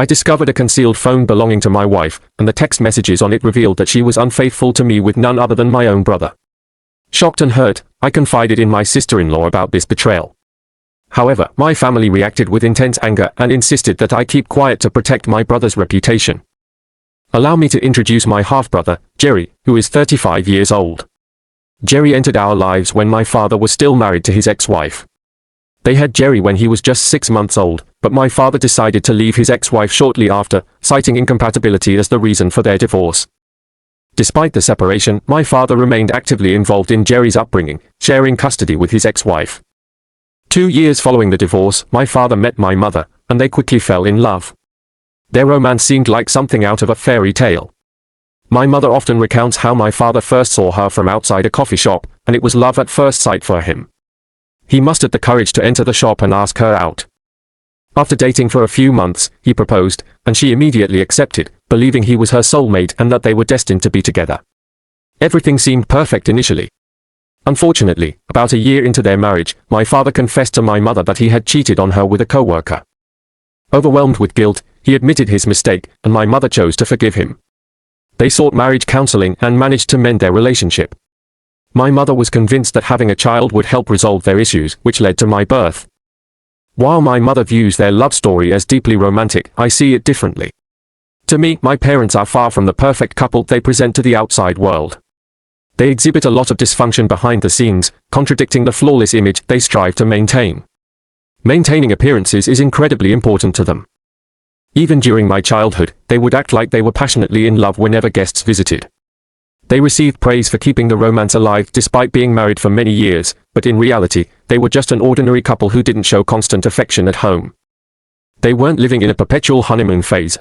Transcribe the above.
I discovered a concealed phone belonging to my wife, and the text messages on it revealed that she was unfaithful to me with none other than my own brother. Shocked and hurt, I confided in my sister-in-law about this betrayal. However, my family reacted with intense anger and insisted that I keep quiet to protect my brother's reputation. Allow me to introduce my half-brother, Jerry, who is 35 years old. Jerry entered our lives when my father was still married to his ex-wife. They had Jerry when he was just 6 months old, but my father decided to leave his ex-wife shortly after, citing incompatibility as the reason for their divorce. Despite the separation, my father remained actively involved in Jerry's upbringing, sharing custody with his ex-wife. 2 years following the divorce, my father met my mother, and they quickly fell in love. Their romance seemed like something out of a fairy tale. My mother often recounts how my father first saw her from outside a coffee shop, and it was love at first sight for him. He mustered the courage to enter the shop and ask her out. After dating for a few months, he proposed, and she immediately accepted, believing he was her soulmate and that they were destined to be together. Everything seemed perfect initially. Unfortunately, about a year into their marriage, my father confessed to my mother that he had cheated on her with a co-worker. Overwhelmed with guilt, he admitted his mistake, and my mother chose to forgive him. They sought marriage counseling and managed to mend their relationship. My mother was convinced that having a child would help resolve their issues, which led to my birth. While my mother views their love story as deeply romantic, I see it differently. To me, my parents are far from the perfect couple they present to the outside world. They exhibit a lot of dysfunction behind the scenes, contradicting the flawless image they strive to maintain. Maintaining appearances is incredibly important to them. Even during my childhood, they would act like they were passionately in love whenever guests visited. They received praise for keeping the romance alive despite being married for many years, but in reality, they were just an ordinary couple who didn't show constant affection at home. They weren't living in a perpetual honeymoon phase,